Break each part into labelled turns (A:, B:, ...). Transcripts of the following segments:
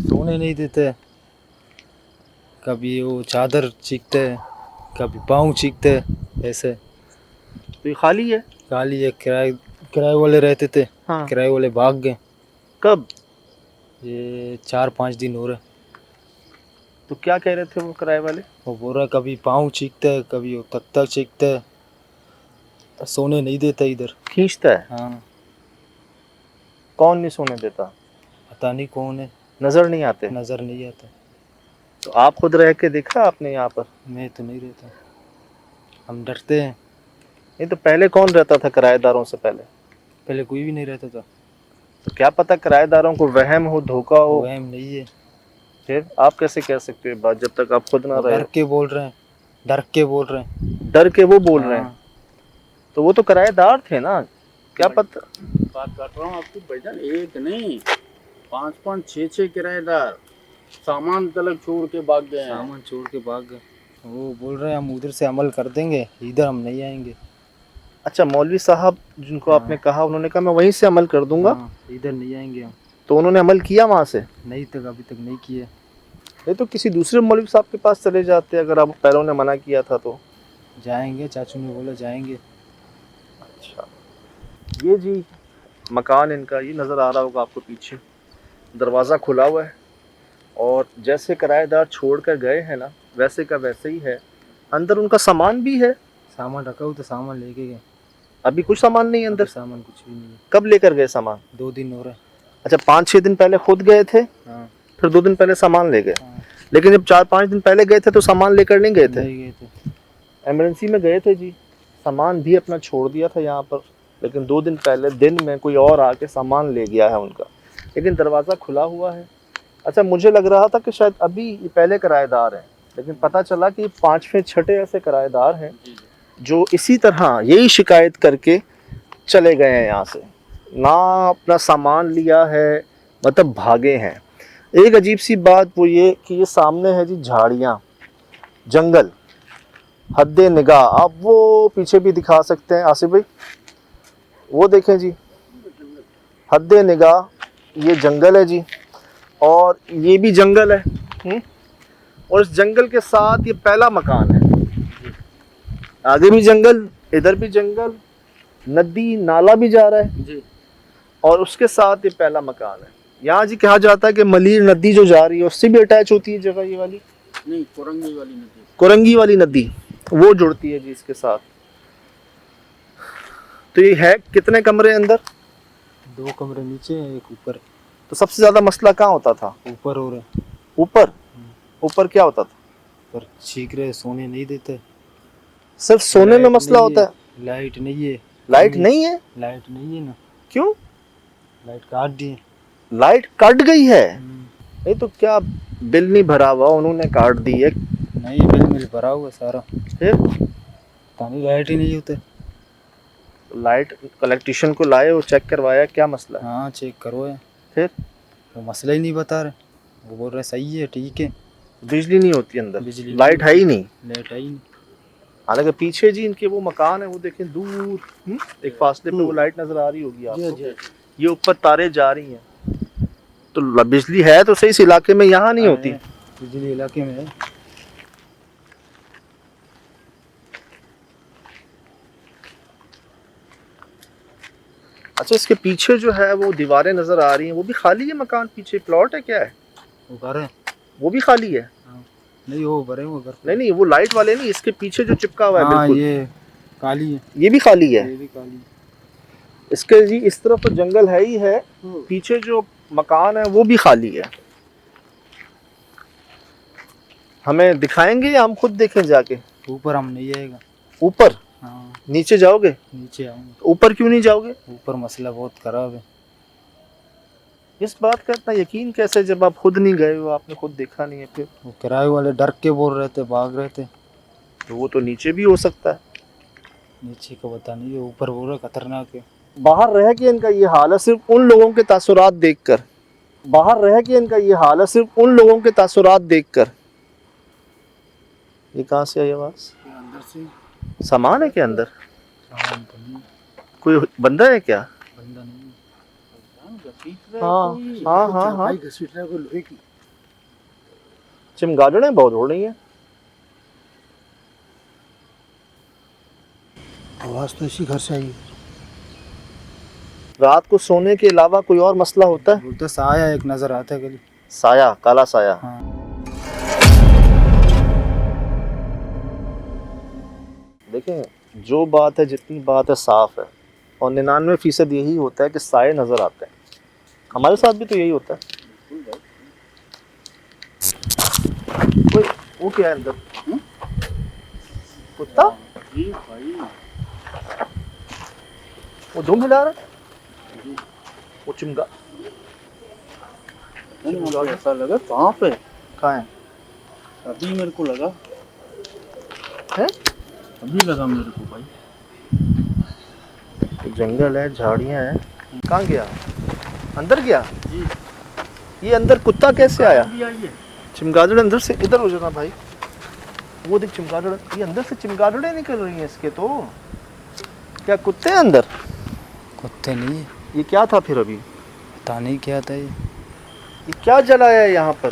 A: सोने नहीं देते, कभी वो चादर चीखते, कभी पाँव चीखते ऐसे।
B: तो ये खाली है?
A: खाली ये किराए किराए वाले रहते थे,
B: हाँ।
A: किराए वाले भाग गए।
B: कब?
A: ये 4-5 दिन हो रहे।
B: तो क्या कह रहे थे वो किराए वाले?
A: वो बोल रहा कभी पाँव चीखते, कभी वो तख्ता चीखते, सोने नहीं देता इधर।
B: खींचता है?
A: हाँ,
B: कौन नहीं सोने देता?
A: पता नहीं कौन है,
B: नजर नहीं आते?
A: नज़र नहीं आता।
B: तो आप खुद रह के देखा आपने यहाँ पर?
A: मैं तो नहीं रहता, हम डरते हैं।
B: नहीं तो पहले कौन रहता था किराएदारों से पहले?
A: पहले कोई भी नहीं रहता था।
B: तो क्या पता किराएदारों को वहम हो, धोखा हो।
A: वहम नहीं है।
B: फिर आप कैसे कह सकते हो ये बात जब तक आप खुद ना
A: वो
B: रहे
A: डर
B: हो?
A: के बोल रहे हैं, डर के बोल रहे हैं।
B: डर के वो बोल रहे हैं?
A: हाँ,
B: तो वो तो किराएदार थे ना, क्या पता।
C: बात कर रहा हूँ आपकी भाईजान, एक नहीं 5-5 6-6 किराएदार सामान तलक छोड़ के भाग गए हैं।
A: सामान छोड़ के भाग गए। वो बोल रहे हैं हम उधर से अमल कर देंगे, इधर हम नहीं आएंगे।
B: अच्छा, मौलवी साहब जिनको
A: हाँ।
B: आपने कहा, उन्होंने कहा मैं वहीं से अमल कर दूंगा।
A: हाँ, इधर नहीं आएंगे हम।
B: तो उन्होंने अमल किया वहां से?
A: नहीं तक अभी तक नहीं किए।
B: नहीं तो किसी दूसरे मौलवी साहब के पास चले जाते अगर आप पैरों ने मना किया था तो।
A: जाएंगे, चाचू ने बोला जाएंगे।
B: अच्छा, ये जी मकान इनका, ये नज़र आ रहा होगा आपको पीछे, दरवाज़ा खुला हुआ है और जैसे किराएदार छोड़ कर गए हैं ना, वैसे का वैसे ही है। अंदर उनका सामान भी है।
A: सामान रखा हो तो सामान लेके गए।
B: अभी कुछ सामान नहीं है अंदर?
A: अभी सामान कुछ भी नहीं है।
B: कब लेकर गए सामान?
A: 2 दिन हो रहे।
B: अच्छा, 5-6 दिन पहले खुद गए थे,
A: हाँ,
B: फिर 2 दिन पहले सामान ले गए।
A: हाँ।
B: लेकिन जब 4-5 दिन पहले गए थे तो सामान लेकर नहीं गए थे?
A: नहीं गए थे।
B: इमरजेंसी में गए थे जी, सामान भी अपना छोड़ दिया था यहाँ पर, लेकिन 2 दिन पहले दिन में कोई और आके सामान ले गया है उनका, लेकिन दरवाज़ा खुला हुआ है। अच्छा, मुझे लग रहा था कि शायद अभी ये पहले किराएदार हैं, लेकिन पता चला कि 5वें-6ठे ऐसे किराएदार हैं जो इसी तरह यही शिकायत करके चले गए हैं यहाँ से, ना अपना सामान लिया है, मतलब भागे हैं। एक अजीब सी बात वो ये कि ये सामने है जी झाड़ियाँ, जंगल, हद्दे निगाह। आप वो पीछे भी दिखा सकते हैं आसिफ भाई, वो देखें जी, हद्दे निगाह, ये जंगल है जी, और ये भी जंगल है। और इस जंगल के साथ ये पहला मकान है। आगे भी जंगल, इधर भी जंगल, नदी नाला भी जा रहा है
C: जी।
B: और उसके साथ ये पहला मकान है। यहाँ जी कहा जाता है कि मलीर नदी जो जा रही है उससे भी अटैच होती है जगह ये वाली।
C: नहीं, कोरंगी वाली नदी।
B: कोरंगी वाली नदी वो जुड़ती है जी इसके साथ। तो ये है कितने कमरे अंदर?
A: 2 कमरे नीचे हैं, एक ऊपर।
B: तो सबसे ज्यादा मसला कहाँ होता था?
A: ऊपर हो रहे।
B: ऊपर? ऊपर क्या होता था?
A: पर चीख रहे, सोने नहीं देते।
B: सिर्फ सोने में
A: लाइट
B: मसला
A: नहीं
B: होता है?
A: लाइट नहीं है।
B: लाइट नहीं है?
A: लाइट नहीं है ना।
B: क्यों?
A: लाइट काट दिए।
B: लाइट कट गई है? नहीं तो क्या बिल नहीं भरा हुआ, उन्होंने काट दी है?
A: नहीं, बिल मिल भरा हुआ सारा।
B: फिर
A: पता नहीं, लाइट ही नहीं होते।
B: लाइट इलेक्ट्रिशियन को लाए और चेक करवाया, क्या मसला है?
A: हाँ, चेक करो है।
B: फिर
A: वो मसला ही नहीं बता रहे। वो बोल रहे सही है, ठीक है।
B: बिजली नहीं होती अंदर?
A: बिजली
B: लाइट है ही नहीं?
A: लाइट आई नहीं।
B: हालांकि पीछे जी इनके वो मकान है, वो देखें दूर, एक फासले पे वो लाइट नजर आ रही होगी आपको। ये ऊपर तारे जा रही हैं, तो बिजली है तो सही इस इलाके में, यहाँ नहीं होती।
A: बिजली इलाके में है।
B: अच्छा, इसके पीछे जो है वो दीवारें नजर आ रही हैं, वो भी खाली है मकान? पीछे प्लॉट है, क्या है
A: वो घर है।
B: वो भी खाली है?
A: नहीं, वो भरे वो घर।
B: नहीं नहीं, वो लाइट वाले नहीं, इसके पीछे जो चिपका हुआ है
A: हाँ,
B: बिल्कुल,
A: ये काली है।
B: ये भी खाली है?
A: ये भी काली है।
B: इसके जी इस तरफ तो जंगल है ही है, पीछे जो मकान है वो भी खाली है। हमें दिखाएंगे या हम खुद देखें जाके?
A: ऊपर हम नहीं आएगा।
B: ऊपर?
A: हाँ,
B: नीचे जाओगे?
A: नीचे आऊँगा।
B: ऊपर क्यों नहीं जाओगे?
A: ऊपर मसला बहुत खराब है।
B: इस बात का इतना यकीन कैसे जब आप खुद नहीं गए हो, आपने खुद देखा नहीं है? फिर
A: वो किराए वाले डर के बोल रहे थे, भाग रहे थे।
B: तो वो तो नीचे भी हो सकता है।
A: नीचे का पता नहीं है, ऊपर बोल रहे खतरनाक है।
B: बाहर रह के इनका ये हाल है सिर्फ उन लोगों के तासुरात देखकर। बाहर रह के इनका ये हाल है सिर्फ उन लोगों के तासुरात देखकर। ये कहाँ से आई आवाज?
C: अंदर से
B: सामान है क्या अंदर?
A: सामान तो नहीं,
B: कोई बंदा है क्या?
A: बंदा नहीं है।
B: हाँ हाँ हाँ हाँ।
C: घसीट रहा है कोई लोहे की।
B: चिमगादड़ें बहुत उड़ रही हैं।
D: आवाज़ तो इसी घर से आई।
B: रात को सोने के अलावा कोई और मसला होता है?
A: बोलते साया एक नजर आता है गली।
B: साया, काला साया।
A: हाँ।
B: देखें, जो बात है, जितनी बात है साफ है, और 99% यही होता है कि साए नजर आते हैं। हमारे साथ भी तो यही होता है। वो क्या है अंदर? कुत्ता?
C: जी भाई,
B: वो दुम हिला रहा है? वो चिमगा
C: मुझे ऐसा लगा कहाँ पे,
B: कहाँ है?
C: अभी मेरे को लगा
B: है?
C: अभी लगा मेरे को भाई।
B: जंगल है, झाड़ियाँ हैं। कहाँ गया? अंदर गया?
C: जी।
B: ये अंदर कुत्ता कैसे आया?
C: अभी आई है।
B: चिमगादड़ अंदर से इधर हो जाना भाई। वो देख चिमगादड़, ये अंदर से चिमगादड़ें निकल रही हैं इसके। तो क्या कुत्ते हैं अंदर?
A: कुत्ते नहीं है,
B: ये क्या था फिर अभी?
A: पता नहीं क्या था ये।
B: ये क्या जलाया है यहाँ पर?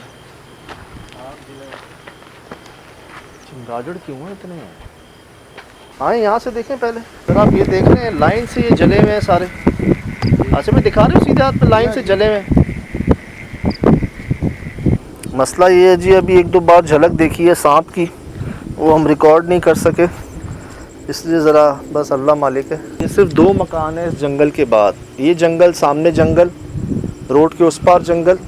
B: चिमगादड़ क्यों है इतने? आए यहाँ से देखें पहले। फिर आप ये देख रहे हैं लाइन से ये जले हुए हैं सारे। अच्छा मैं दिखा रही हूँ सीधे हाथ पे लाइन से जले हुए हैं। मसला ये है जी, अभी एक दो बार झलक देखी है सांप की, वो हम रिकॉर्ड नहीं कर सके, इसलिए ज़रा बस अल्लाह मालिक है। ये सिर्फ 2 मकान है इस जंगल के बाद। ये जंगल, सामने जंगल, रोड के उस पार जंगल,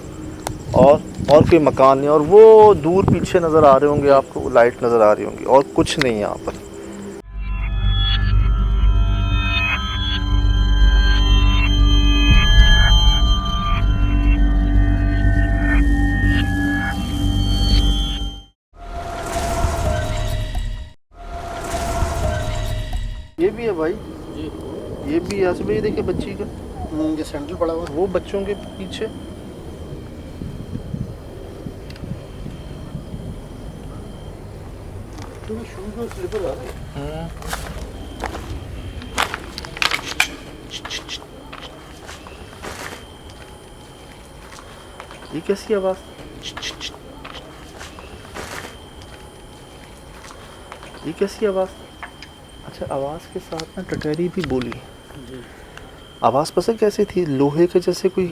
B: और कोई मकान नहीं। और वो दूर पीछे नज़र आ रहे होंगे आपको, वो लाइट नज़र आ रही होंगी, और कुछ नहीं यहाँ पर। ये भी है भाई
C: जी।
B: ये भी है। भाई देखिए बच्ची का
D: ये सैंडल पड़ा हुआ।
B: वो बच्चों के पीछे।
D: शूज और स्लीपर आ रहे हैं।
B: ये कैसी आवाज़? ये कैसी आवाज़? अच्छा, आवाज़ के साथ ना टटहरी भी बोली। आवाज़ पता कैसी थी? लोहे के जैसे कोई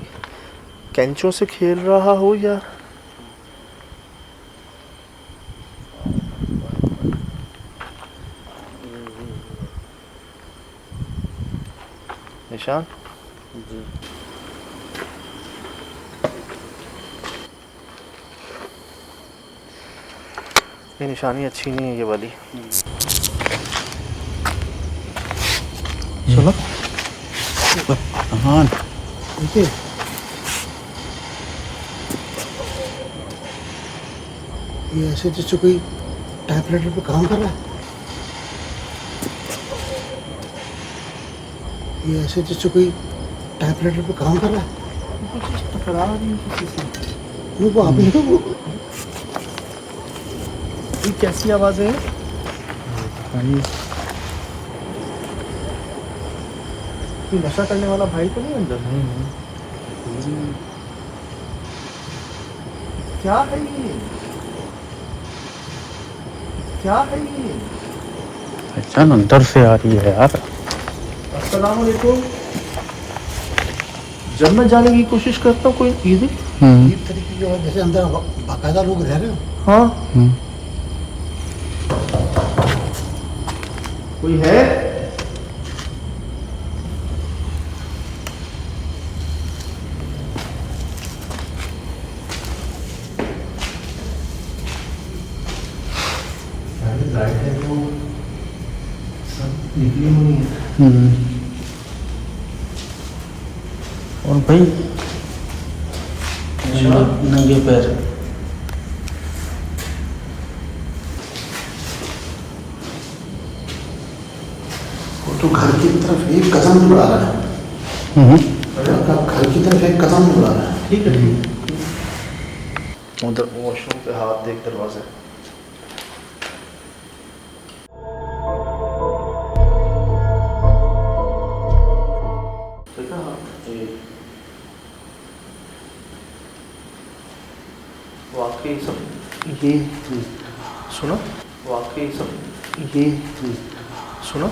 B: कैंचों से खेल रहा हो या निशान।
C: जी।
B: ये निशानी अच्छी नहीं है ये वाली।
C: चलो। हाँ।
D: देखिए ये ऐसे जैसे कोई टाइपराइटर पे काम कर रहा है। ये ऐसे जैसे कोई टाइपराइटर पे काम कर रहा है।
B: कुछ टकरा रही है किसी से।
D: वो आप लिखो वो।
B: ये कैसी आवाज़ है? कोई नशा करने वाला भाई तो नहीं अंदर? क्या है ये? क्या है ये?
C: पहचान अंदर से आ रही है यार।
B: अस्सलाम वालेकुम। जब मैं जाने की कोशिश करता हूँ कोई ये देख।
D: इस तरीके की और जैसे अंदर बाकायदा लोग रह रहे हो।
B: हाँ। कोई है? लाइट है वो सब निकली हुई है।
C: और भाई नंगे पैर।
D: वो तो घर की तरफ एक कदम नहीं बढ़ा रहा है। घर की तरफ एक कदम नहीं बढ़ा रहा है।
B: ठीक है ठीक। उधर वॉशरूम पे हाथ देख दरवाजे। वाकई सब ये सुनो, वाकई सब ये सुनो,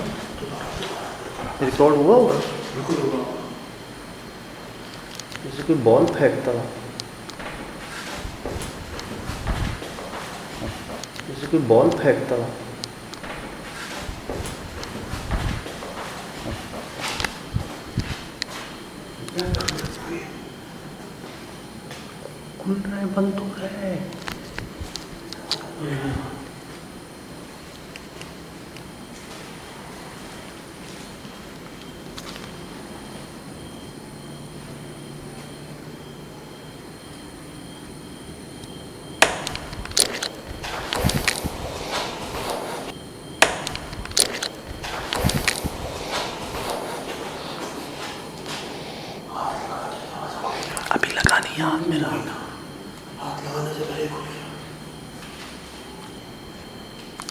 B: रिकॉर्ड हुआ होगा। जैसे कोई बॉल फेंकता हो, जैसे कोई बॉल फेंकता हो। खुल रहा है, बंद हो रहा है। अभी लगा नहीं हाथ मेरा,
D: हाथ लगाने से पहले खुल गया।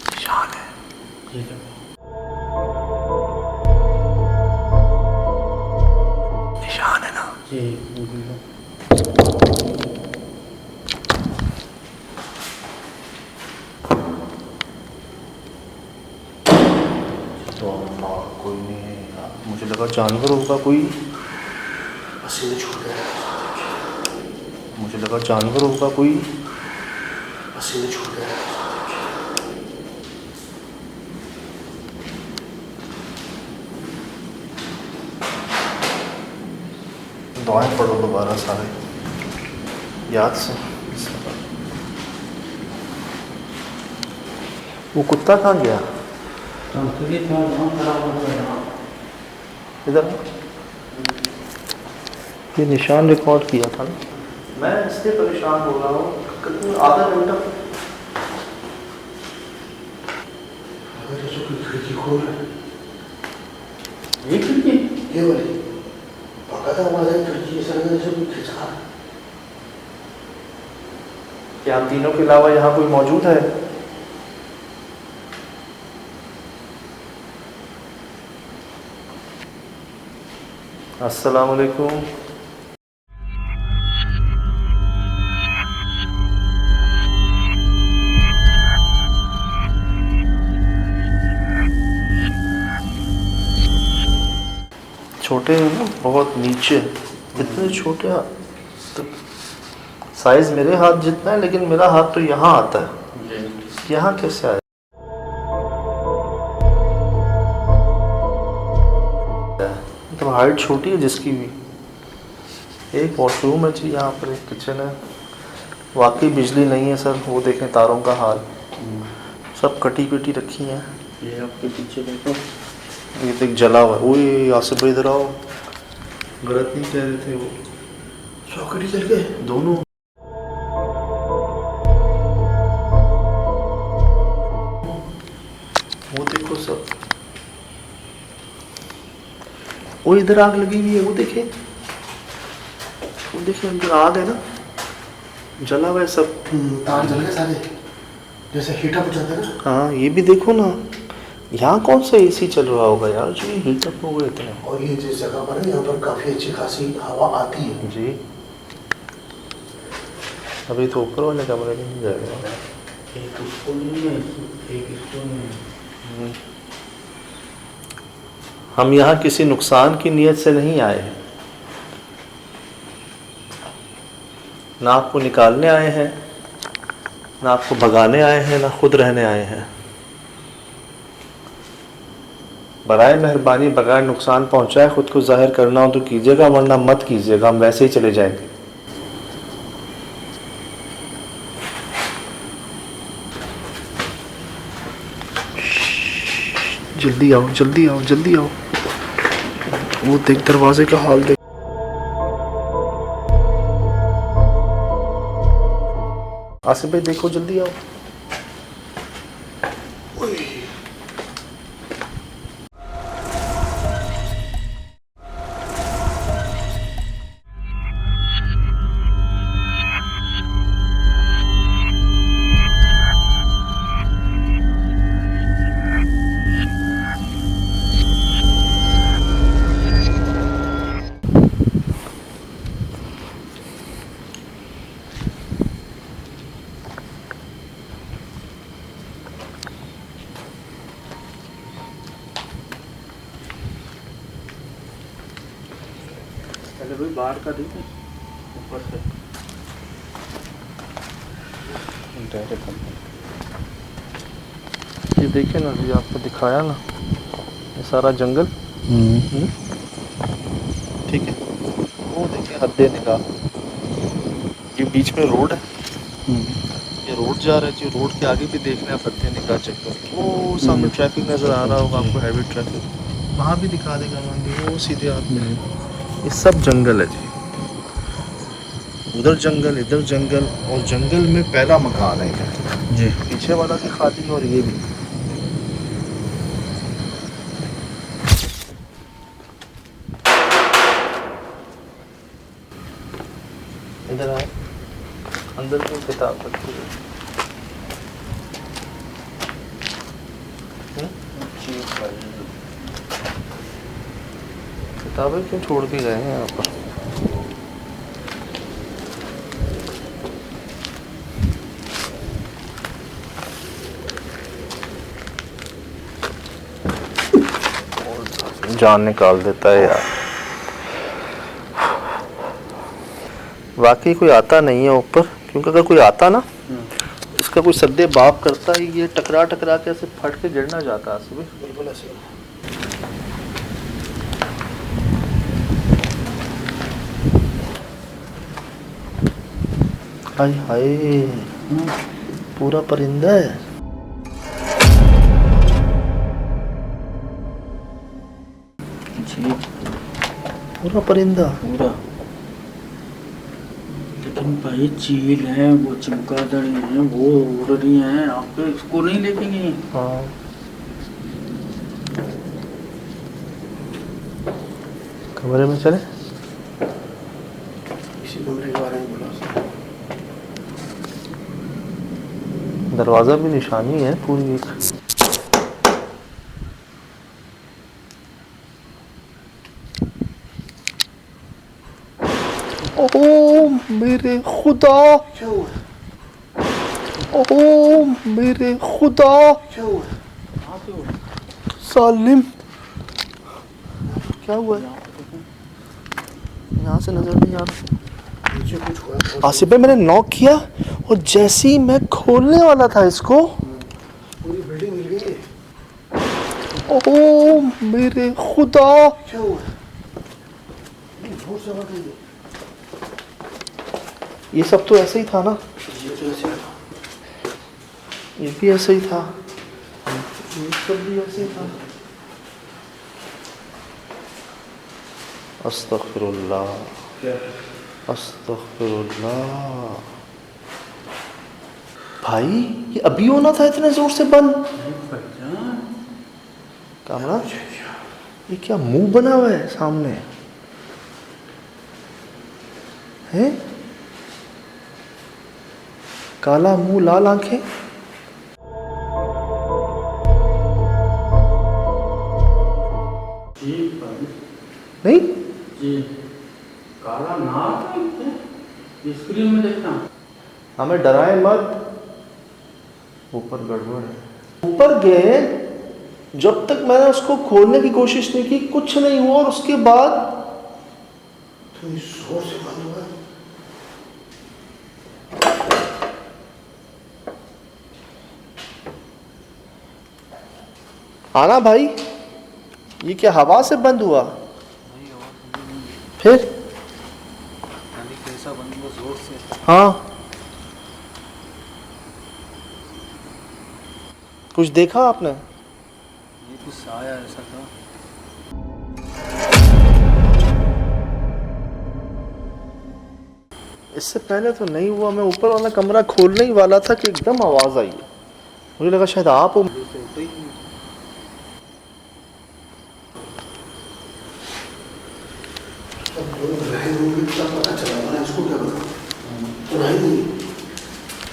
B: निशान है। निशान है ना? तो कोई नहीं है, मुझे लगा जानवर होगा कोई,
D: पसीने छूट गए,
B: मुझे लगा जानवर होगा कोई।
D: पसीने छूट गए।
B: दुआएं पढ़ो दोबारा सारे याद से। वो कुत्ता कहाँ गया? इधर ये निशान रिकॉर्ड किया था ना, मैं इसलिए परेशान हो रहा हूँ। करीब आधा घंटा
D: अगर जैसे कोई खिड़की खोल रहा है,
C: ये खिड़की
D: ये वाली पका था हमारे खिड़की ऐसा लगा जैसे कोई खिंचा रहा है।
B: क्या हम तीनों के अलावा यहाँ कोई मौजूद है? अस्सलाम वालेकुम। छोटे हैं ना, बहुत नीचे, इतने छोटे तो साइज मेरे हाथ जितना है, लेकिन मेरा हाथ तो यहाँ आता है, यहाँ कैसे आया? मतलब हाइट छोटी है जिसकी भी। एक वॉशरूम है जी यहाँ पर, एक किचन है। वाकई बिजली नहीं है सर, वो देखें तारों का हाल, सब कटी पिटी रखी हैं।
C: ये आपके पीछे देखो,
B: ये देख जला हुआ है। ओए आसिफ भाई इधर आओ, गलत नहीं कह रहे थे वो,
D: सॉकेट ही जल गए
B: दोनों। वो देखो सब, वो इधर आग लगी हुई है, वो देखे, वो देखे अंदर आग है ना, जला हुआ है सब।
D: तार जल गए सारे, जैसे हीटअप हो जाता है ना।
B: हाँ ये भी देखो ना, यहाँ कौन सा एसी चल रहा होगा यार जी, हीटअप हो गए थे।
D: और ये जिस जगह पर है यहाँ पर काफ़ी अच्छी खासी हवा आती है
B: जी। अभी तो ऊपर वाले कमरे में नहीं जाएगा।
C: एक उसको नहीं है, एक इसको नहीं है।
B: हम यहाँ किसी नुकसान की नीयत से नहीं आए हैं, ना आपको निकालने आए हैं, ना आपको भगाने आए हैं, ना खुद रहने आए हैं। बराए मेहरबानी बगैर नुकसान पहुँचाए खुद को जाहिर करना हो तो कीजिएगा, वरना मत कीजिएगा, हम वैसे ही चले जाएंगे। जल्दी आओ, जल्दी आओ, जल्दी आओ। वो देख दरवाजे का हाल देख। आसिफ भाई देखो, जल्दी आओ।
C: पहले भाई बाहर का देखें ऊपर से।
B: ये देखिए ना जी, आपको दिखाया ना ये सारा जंगल। ठीक है, वो देखिए हद्दे निगाह, ये बीच में रोड है, ये रोड जा रहा है जी, रोड के आगे भी देखना है हद्दे निगाह जंगल। वो सामने ट्रैफिक नज़र आ रहा होगा आपको, हैवी ट्रैफिक, वहाँ भी दिखा देगा मंदिर, वो सीधे आपने, ये सब जंगल है जी, उधर जंगल इधर जंगल, और जंगल में पहला मकान है ये
A: जी।
B: पीछे वाला भी खाली और ये भी। इधर आए, अंदर की किताब रखी है। किताबें क्यों छोड़ के गए हैं यहाँ पर? जान निकाल देता है यार, वाकई कोई आता नहीं है ऊपर, क्योंकि अगर कोई आता ना इसका कोई सद्दे बाप करता ही, ये टकरा टकरा के ऐसे फट के गिरना जाता है सुबह।
D: बिल्कुल ऐसे।
B: हाय हाय, पूरा परिंदा है। पूरा परिंदा
C: पूरा। लेकिन भाई चील है, वो चमगादड़ है, वो उड़ रही हैं, आप इसको नहीं देखेंगे।
B: हाँ, कमरे में चले।
D: इसी कमरे के बारे में बोला उसने।
B: दरवाजा भी निशानी है पूरी एक। ओह मेरे खुदा,
D: क्या हुआ?
B: ओह मेरे खुदा,
D: क्या हुआ?
B: सालिम, क्या हुआ? यहाँ से नजर नहीं आ रहा।
D: नीचे कुछ हुआ?
B: आसिफ भाई, मैंने नॉक किया और जैसे ही मैं खोलने वाला था इसको,
D: पूरी बिल्डिंग हिल गई।
B: ओह मेरे खुदा,
D: क्या हुआ? जोर से आवाज आई है।
B: ये सब तो ऐसे ही था ना,
D: ये तो ऐसे था।
B: ये भी ऐसे ही था, ये सब भी ऐसे ही था। अस्तगफिरुल्लाह, अस्तगफिरुल्लाह। भाई ये अभी होना था इतने जोर से बंद। कामरा, ये क्या मुंह बना हुआ है सामने है? काला मुंह, लाल आंखें। नहीं,
C: जी काला नाक स्क्रीन में देखता हूँ।
B: हमें डराए मत, ऊपर गड़बड़ है। ऊपर गए, जब तक मैंने उसको खोलने की कोशिश नहीं की कुछ नहीं हुआ, और उसके बाद
D: तो इस जोर से बंद हुआ।
B: आना भाई, ये क्या हवा से बंद हुआ? फिर
A: कैसा बंद हुआ जोर से?
B: हाँ, कुछ देखा आपने?
A: ये कुछ आया ऐसा था।
B: इससे पहले तो नहीं हुआ। मैं ऊपर वाला कमरा खोलने ही वाला था कि एकदम आवाज आई है, मुझे लगा शायद आप हो।
D: पता चला ना इसको, क्या बताऊं? तो नहीं,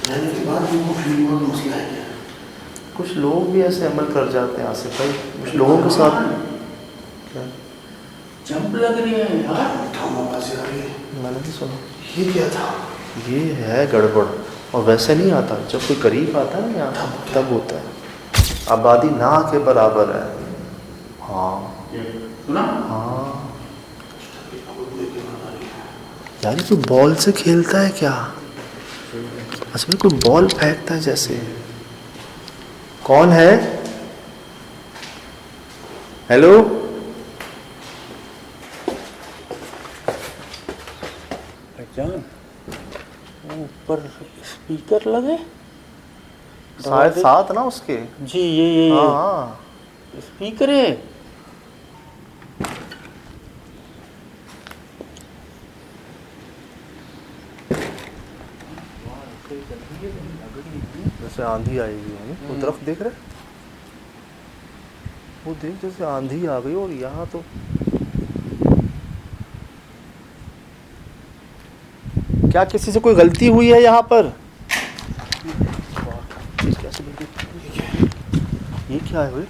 D: रहने के बाद भी वो फील हुआ मसला है क्या?
B: कुछ लोग भी ऐसे अमल कर जाते हैं आसिफ भाई, कुछ लोगों के साथ। क्या?
C: जंप लग रही है यार।
D: थाम आवाज आ रही है।
B: मैंने भी सुना।
D: ये क्या था?
B: ये है गड़बड़, और वैसे नहीं आता, जब कोई करीब आता है ना यहाँ तब होता है। आबादी ना के बराबर है। हाँ
C: सुना?
B: हाँ,
D: अब देख के
B: यार ये कोई बॉल से खेलता है क्या? अच्छा भाई कोई बॉल फेंकता है जैसे। कौन है? हेलो?
C: भाईजान ऊपर स्पीकर लगे
B: शायद साथ ना उसके।
C: जी, ये
B: हाँ
C: स्पीकर है।
B: जैसे आंधी आएगी है वो तरफ देख रहे? वो देख जैसे आंधी आ गई और यहाँ तो क्या किसी से कोई गलती हुई है यहाँ पर? ये क्या है भाई?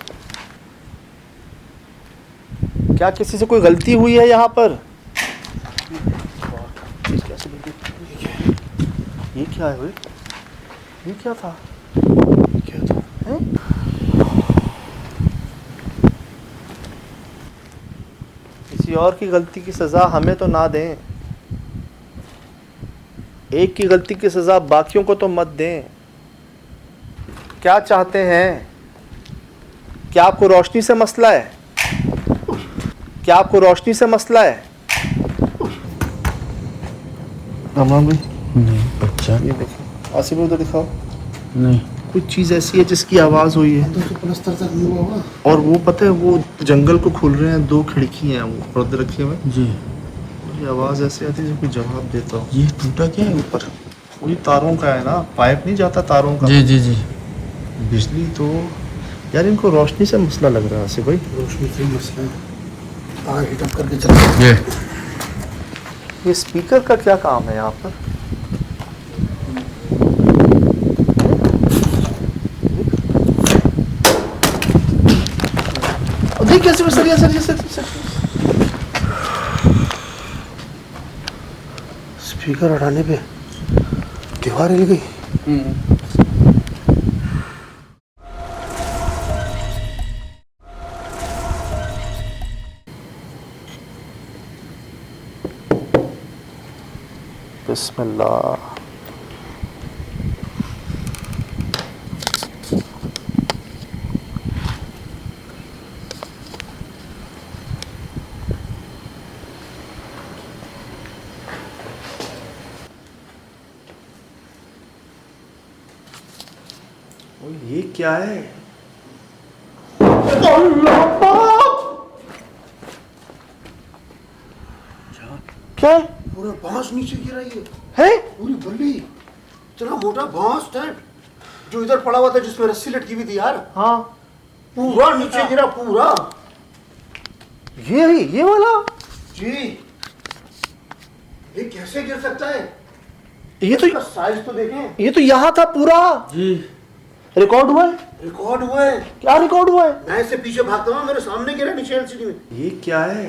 B: क्या किसी से कोई गलती हुई है यहाँ पर? ये क्या है भाई? ये क्या था? क्या था? हैं? किसी और की गलती की सजा हमें तो ना दें। एक की गलती की सजा बाकियों को तो मत दें। क्या चाहते हैं? क्या आपको रोशनी से मसला है? क्या आपको रोशनी से मसला है? राम भाई
C: नहीं बच्चा,
B: ये देखो आसिफ उधर दिखाओ।
C: नहीं
B: कोई चीज़ ऐसी है जिसकी आवाज़ हुई है
D: तो प्लस्तर तक नहीं हुआ होगा।
B: और वो पता है वो जंगल को खुल रहे हैं, 2 खिड़की हैं वो पर्दे रखे हुए।
C: जी,
B: ये आवाज़ ऐसी आती है जो कोई जवाब देता हो।
C: ये टूटा क्या है ऊपर?
B: वो ये तारों का है ना, पाइप नहीं जाता तारों का।
C: जी जी जी।
B: बिजली तो यार इनको रोशनी से मसला लग रहा है आसिफ भाई।
D: रोशनी से मसला है। आग हीटअप करके चल।
B: ये स्पीकर का क्या काम है यहाँ पर? देख कैसे सरिया सरिया सरिया।
D: स्पीकर हटाने पे दीवार हिल गई।
B: बिस्मिल्लाह। ये क्या है? क्या है?
D: पूरा बांस नीचे गिरा ये
B: है?
D: पूरी बल्ली। इतना मोटा बांस था जो इधर पड़ा हुआ था जिसमें रस्सी लटकी हुई थी यार।
B: हाँ
D: पूरा नीचे गिरा पूरा।
B: ये वाला।
D: जी ये कैसे गिर सकता है?
B: ये तो
D: इसका साइज तो देखें।
B: ये तो यहाँ था पूरा।
C: जी,
B: रिकॉर्ड हुआ है?
D: रिकॉर्ड हुआ है।
B: क्या रिकॉर्ड हुआ है?
D: मैं इससे पीछे भागता हूँ, मेरे सामने गिरा नीचे एलसीडी में।
B: ये क्या है?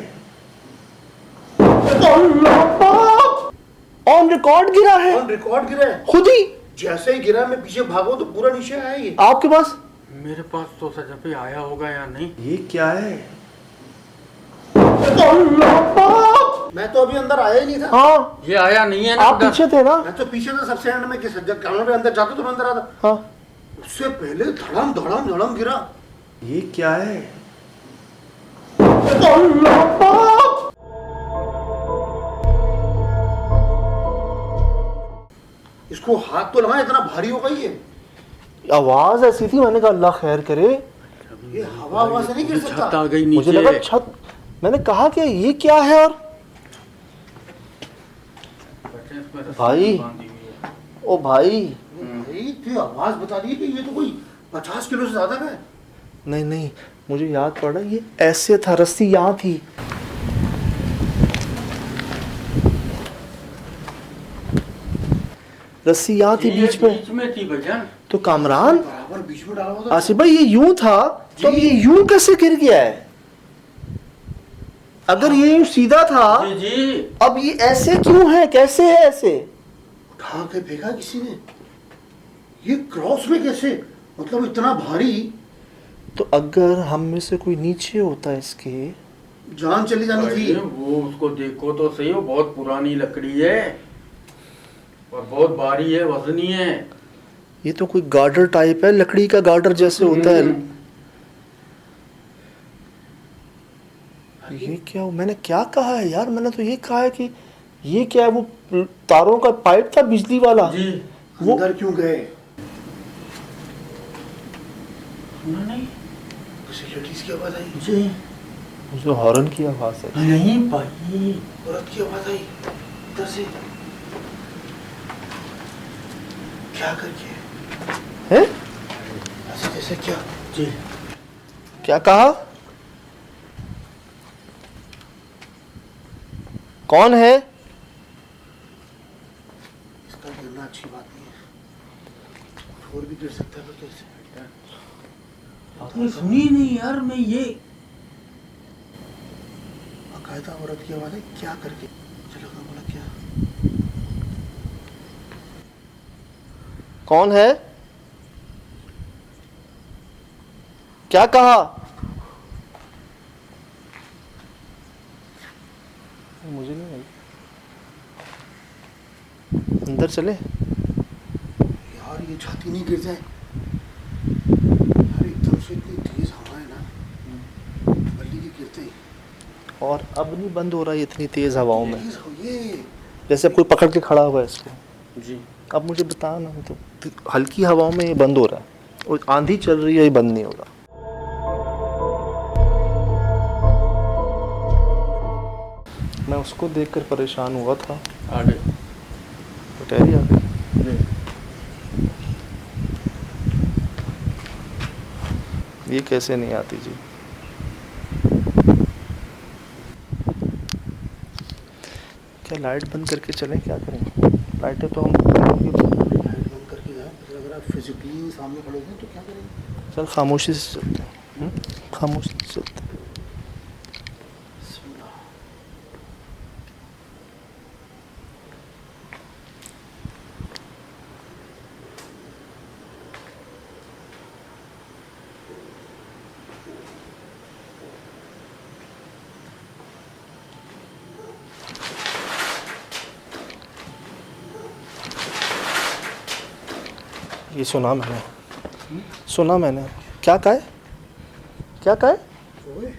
B: ऑन रिकॉर्ड गिरा है।
D: ऑन रिकॉर्ड गिरा है।
B: खुद ही
D: जैसे ही गिरा मैं पीछे भागो तो पूरा नीचे आया ये।
B: आपके पास?
C: मेरे पास तो सजा पे आया होगा या नहीं।
B: ये क्या है?
D: मैं तो अभी अंदर आया ही नहीं था।
B: हाँ
C: ये आया नहीं है ना
B: आप
C: उधर?
B: पीछे थे ना?
D: मैं तो पीछे था सबसे एंड में कि जब कैमरा पे अंदर जाता तो मैं अंदर आता।
B: हाँ
D: उससे पहले धड़म धड़म धड़म गिरा।
B: ये क्या है?
D: इसको हाथ तो लगा, इतना भारी होगा ये।
B: आवाज ऐसी थी, मैंने कहा अल्लाह खैर करे।
D: ये हवा से नहीं गिर
C: छत
D: सकता।
C: आ गई
B: मुझे
C: नीचे।
B: लगा छत। मैंने कहा कि ये क्या है? और भाई, ओ भाई,
D: भाई थी आवाज बता रही है कि ये तो कोई 50 किलो से ज्यादा का है।
B: नहीं नहीं मुझे याद पड़ा, ये ऐसे था, रस्सी यहाँ थी। रस्सी यहाँ थी बीच में।
C: बीच में थी भैया।
B: तो कामरान
D: बराबर बीच में डाला हुआ था।
B: आसिफ भाई ये यूं था तो अब ये यूं कैसे गिर गया है? अगर ये यूं सीधा था
C: जी जी।
B: अब ये ऐसे क्यों है? कैसे है ऐसे?
D: उठा के फेंका किसी ने। ये क्रॉस में कैसे? मतलब इतना भारी।
B: तो अगर हम में से कोई नीचे होता इसके
D: जान चली जानी थी।
C: अरे वो उसको देखो तो सही, वो बहुत पुरानी लकड़ी है और बहुत भारी है, वजनी है।
B: ये तो कोई गार्डर टाइप है, लकड़ी का गार्डर जैसे होता है। ये क्या, मैंने क्या कहा है यार, मैंने तो ये कहा है कि ये क्या है, वो तारों का पाइप था बिजली वाला।
C: जी
B: वो
D: अंदर क्यों गए?
C: नहीं
D: किसी लेडीज की आवाज आई।
C: जी
B: उसमें हॉर्न की आवाज है।
C: नहीं भाई,
D: औरत की आवाज आई इधर से। क्या करके?
B: हैं?
D: ऐसे जैसे क्या?
C: जी
B: क्या कहा? कौन है?
D: इसका गिरना अच्छी बात नहीं है, और भी गिर सकता है। कैसे?
C: आपने सुनी नहीं यार? मैं ये
D: बाकायदा औरत की आवाज है। क्या करके? चलो ना, बोला क्या?
B: कौन है? क्या कहा? मुझे नहीं आई। अंदर चले।
D: यार ये छाती नहीं गिर जाए यार, एकदम से इतनी तेज हवा है ना, बल्ली की गिरते ही।
B: और अब नहीं बंद हो रहा है इतनी तेज हवाओं में,
D: ये
B: जैसे अब कोई पकड़ के खड़ा हुआ है इसको।
C: जी
B: अब मुझे बताओ ना, तो हल्की हवाओं में ये बंद हो रहा है, और आंधी चल रही है ये बंद नहीं हो रहा। मैं उसको देखकर परेशान हुआ था।
C: आगे
B: पटेरी आ गई। ये कैसे नहीं आती जी? क्या लाइट बंद करके चलें? क्या करें? लाइटें तो हम
D: लाइट बंद करके जाए, फिर अगर आप फिजिकली सामने खड़े हैं तो क्या करेंगे?
B: चल खामोशी से चलते हैं। खामोशी से चलते हैं। ये सुना मैंने, सुना मैंने। क्या कहा है? क्या कहा है?
D: ओए,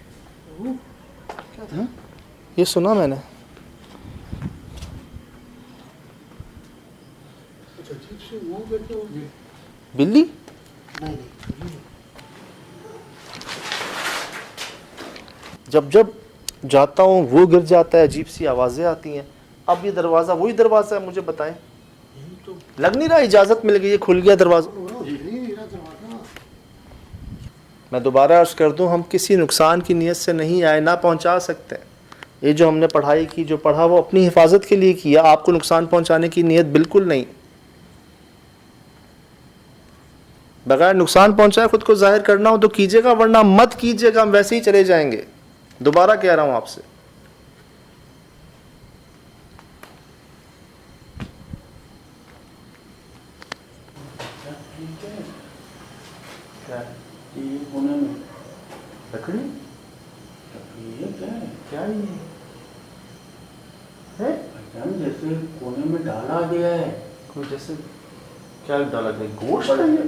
D: वो क्या था?
B: ये सुना मैंने।
D: कुछ अजीब से वो करके हो गए।
B: बिल्ली?
D: नहीं नहीं,
B: जब जब जाता हूँ वो गिर जाता है, अजीब सी आवाज़ें आती हैं। अब ये दरवाज़ा वही दरवाज़ा है, मुझे बताएं।
D: यही तो
B: लग नहीं रहा इजाज़त मिल गई, ये खुल गया दरवाज़ा।
D: हो रहा है, नहीं मेरा दरवाजा।
B: मैं दोबारा अर्ज़ कर दूं, हम किसी नुकसान की नीयत से नहीं आए, ना पहुंचा सकते। ये जो हमने पढ़ाई की, जो पढ़ा वो अपनी हिफाजत के लिए किया, आपको नुकसान पहुंचाने की नीयत बिल्कुल नहीं। बगैर नुकसान पहुंचाए खुद को जाहिर करना हो तो कीजिएगा, वरना मत कीजिएगा, हम वैसे ही चले जाएंगे। दोबारा कह रहा हूं आपसे।
C: ये कोने में
B: लकड़ी?
C: ये क्या है?
B: क्या ये है?
C: भाईजान जैसे कोने में डाला गया है।
B: कोई जैसे क्या डाला गया? गोश्त है ये?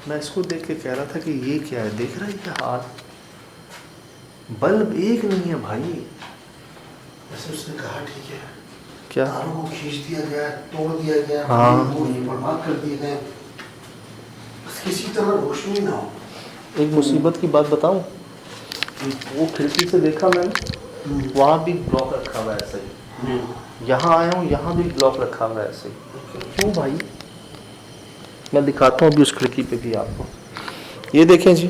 B: मैं इसको देख के कह रहा था कि ये क्या है, देख रहा है क्या हाथ? बल्ब एक नहीं है भाई।
D: वैसे उसने कहा ठीक है,
B: क्या?
D: तारों को खींच दिया गया, तोड़ दिया गया,
B: हाँ।
D: वो ये बर्बाद कर दिए गए, बस किसी तरह रोशनी ना हो।
B: एक मुसीबत की बात बताऊं, वो खिड़की से देखा मैंने, वहाँ भी ब्लॉक रखा हुआ है ऐसे ही। यहाँ आया हूँ, यहाँ भी ब्लॉक रखा हुआ है ऐसे ही। क्यों भाई? मैं दिखाता हूँ अभी उस खिड़की पे भी आपको। ये देखें जी,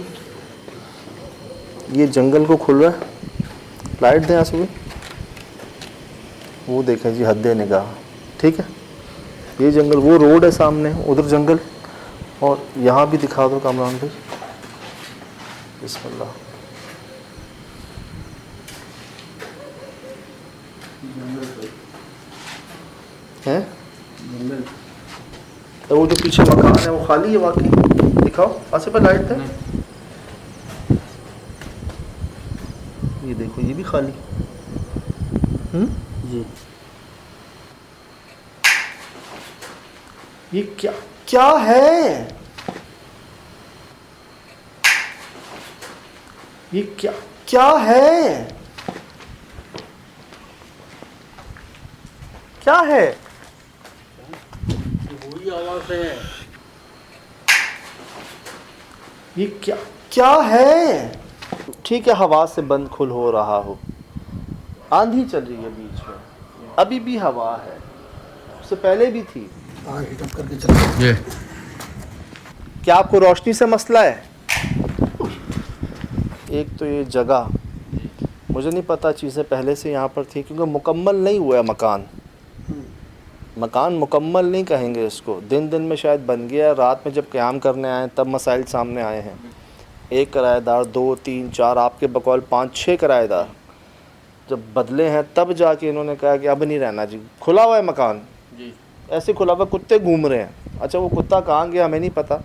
B: ये जंगल को खुल रहा है। लाइट दें यहाँ से भी। वो देखें जी, हद निगाह, ठीक है। ये जंगल, वो रोड है सामने, उधर जंगल, और यहाँ भी दिखा दो कामरान भाई। बिस्मिल्लाह। हैं? तो वो जो पीछे मकान है वो खाली है वाकई? दिखाओ, आसिफ भाई लाइट दें। ये देखो ये भी खाली।
C: जी
B: ये क्या क्या है? ये क्या क्या है? क्या है?
C: वही आवाज है।
B: ये क्या क्या है? ठीक है, हवा से बंद खुल हो रहा हो, आंधी चल रही है बीच में, अभी भी हवा है, उससे पहले भी थी।
D: हाँ हीटअप करके चलो।
B: क्या आपको रोशनी से मसला है? एक तो ये जगह, मुझे नहीं पता चीज़ें पहले से यहाँ पर थी, क्योंकि मुकम्मल नहीं हुआ है मकान। मकान मुकम्मल नहीं कहेंगे इसको, दिन दिन में शायद बन गया, रात में जब क़याम करने आए तब मसाइल सामने आए हैं। एक किराएदार, 2, 3, 4, आपके बकौल 5, 6 किराएदार जब बदले हैं तब जाके इन्होंने कहा कि अब नहीं रहना जी। खुला हुआ है मकान,
C: जी
B: ऐसे खुला हुआ, कुत्ते घूम रहे हैं। अच्छा वो कुत्ता कहाँ गया हमें नहीं पता,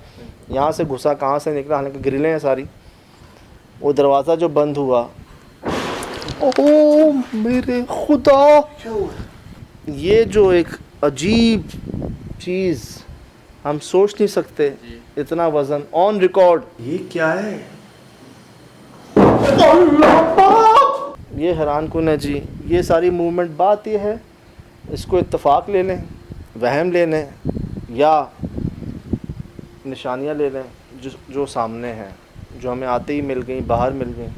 B: यहाँ से घुसा कहाँ से निकला, हालांकि ग्रिलें हैं सारी। वो दरवाज़ा जो बंद हुआ, ओह मेरे खुदा,
D: क्या हुआ?
B: ये जो एक अजीब चीज़, हम सोच नहीं सकते, इतना वज़न ऑन रिकॉर्ड। ये क्या है? ये हैरान कुन है जी। ये सारी मूवमेंट, बात ये है, इसको इत्तेफाक ले लें, वहम ले लें, या निशानियां ले लें जो सामने हैं, जो हमें आते ही मिल गई, बाहर मिल गई।